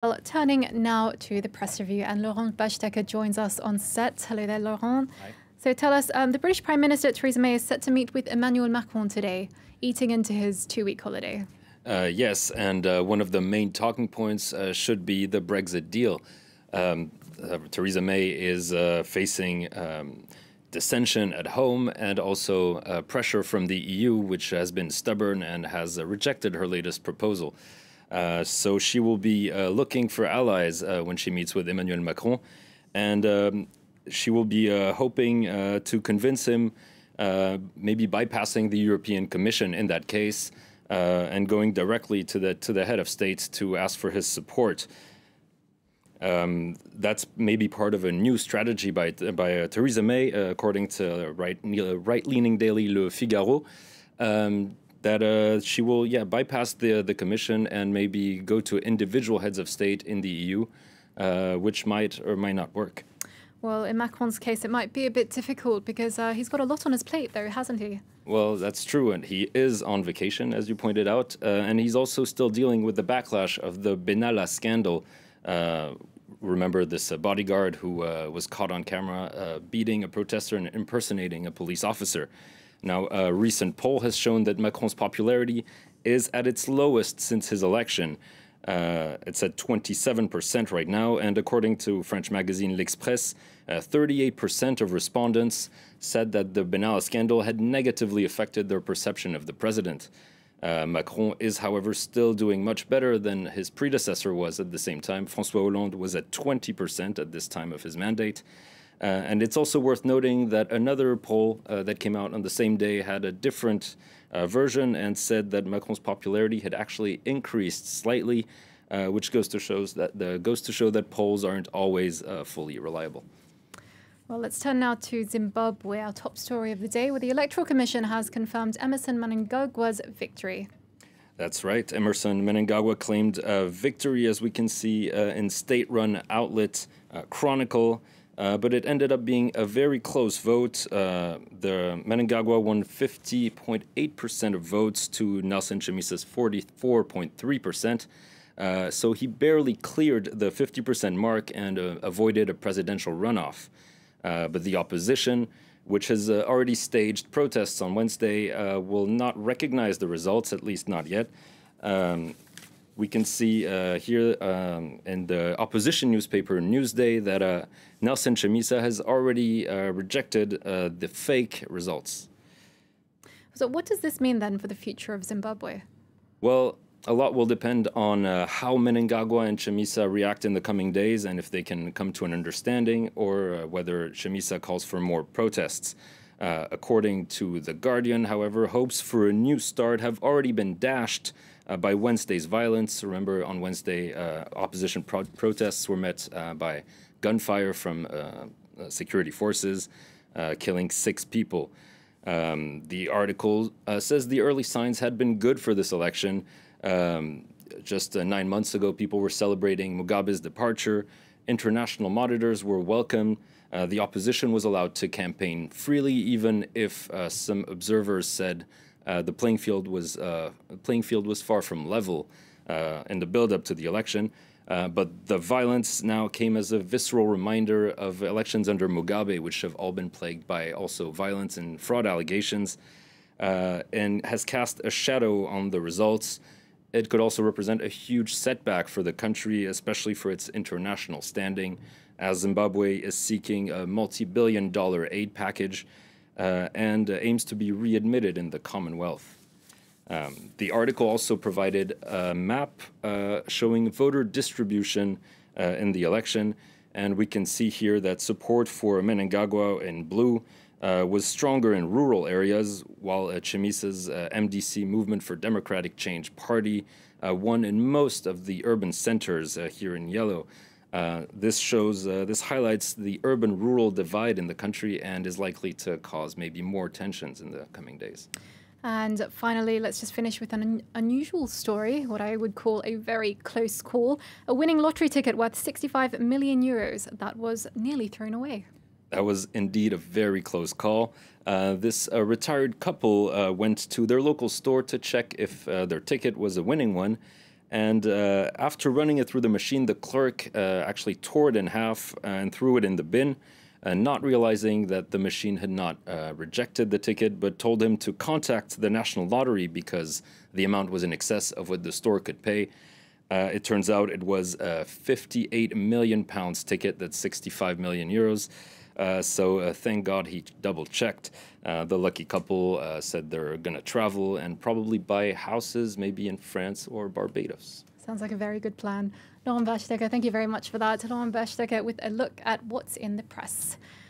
Well, turning now to the press review, and Laurent Bachdecker joins us on set. Hello there, Laurent. Hi. So tell us, the British Prime Minister Theresa May is set to meet with Emmanuel Macron today, eating into his two-week holiday. Yes, and one of the main talking points should be the Brexit deal. Theresa May is facing dissension at home and also pressure from the EU, which has been stubborn and has rejected her latest proposal. So she will be looking for allies when she meets with Emmanuel Macron, and she will be hoping to convince him, maybe bypassing the European Commission in that case, and going directly to the head of state to ask for his support. That's maybe part of a new strategy by Theresa May, according to right-leaning daily Le Figaro. That she will, bypass the Commission and maybe go to individual heads of state in the EU, which might or might not work. Well, in Macron's case, it might be a bit difficult because he's got a lot on his plate, though, hasn't he? Well, that's true, and he is on vacation, as you pointed out, and he's also still dealing with the backlash of the Benalla scandal. Remember this bodyguard who was caught on camera beating a protester and impersonating a police officer. Now, a recent poll has shown that Macron's popularity is at its lowest since his election. It's at 27% right now, and according to French magazine L'Express, 38% of respondents said that the Benalla scandal had negatively affected their perception of the president. Macron is, however, still doing much better than his predecessor was at the same time. François Hollande was at 20% at this time of his mandate. And it's also worth noting that another poll that came out on the same day had a different version and said that Macron's popularity had actually increased slightly, which goes to show that polls aren't always fully reliable. Well, let's turn now to Zimbabwe, our top story of the day, where the Electoral Commission has confirmed Emmerson Mnangagwa's victory. That's right. Emmerson Mnangagwa claimed victory, as we can see in state-run outlet Chronicle. But it ended up being a very close vote. The Mnangagwa won 50.8% of votes to Nelson Chamisa's 44.3%. So he barely cleared the 50% mark and avoided a presidential runoff. But the opposition, which has already staged protests on Wednesday, will not recognize the results, at least not yet. We can see here in the opposition newspaper Newsday that Nelson Chamisa has already rejected the fake results. So what does this mean then for the future of Zimbabwe? Well, a lot will depend on how Mnangagwa and Chamisa react in the coming days and if they can come to an understanding or whether Chamisa calls for more protests. According to The Guardian, however, hopes for a new start have already been dashed by Wednesday's violence. Remember, on Wednesday, opposition protests were met by gunfire from security forces, killing 6 people. The article says the early signs had been good for this election. Just 9 months ago, people were celebrating Mugabe's departure. International monitors were welcome. The opposition was allowed to campaign freely, even if some observers said the playing field was far from level in the build-up to the election. But the violence now came as a visceral reminder of elections under Mugabe, which have all been plagued by also violence and fraud allegations, and has cast a shadow on the results. It could also represent a huge setback for the country, especially for its international standing, as Zimbabwe is seeking a multi-billion-dollar aid package and aims to be readmitted in the Commonwealth. The article also provided a map showing voter distribution in the election, and we can see here that support for Mnangagwa in blue was stronger in rural areas, while Chamisa's MDC, Movement for Democratic Change Party, won in most of the urban centers here in yellow. This highlights the urban-rural divide in the country and is likely to cause maybe more tensions in the coming days. And finally, let's just finish with an unusual story, what I would call a very close call. A winning lottery ticket worth 65 million euros that was nearly thrown away. That was indeed a very close call. This retired couple went to their local store to check if their ticket was a winning one. And after running it through the machine, the clerk actually tore it in half and threw it in the bin, not realizing that the machine had not rejected the ticket, but told him to contact the National Lottery because the amount was in excess of what the store could pay. It turns out it was a £58 million ticket, that's 65 million euros. So thank God he double-checked. The lucky couple said they're going to travel and probably buy houses, maybe in France or Barbados. Sounds like a very good plan. Laurent Verstecker, thank you very much for that. Laurent Verstecker with a look at what's in the press.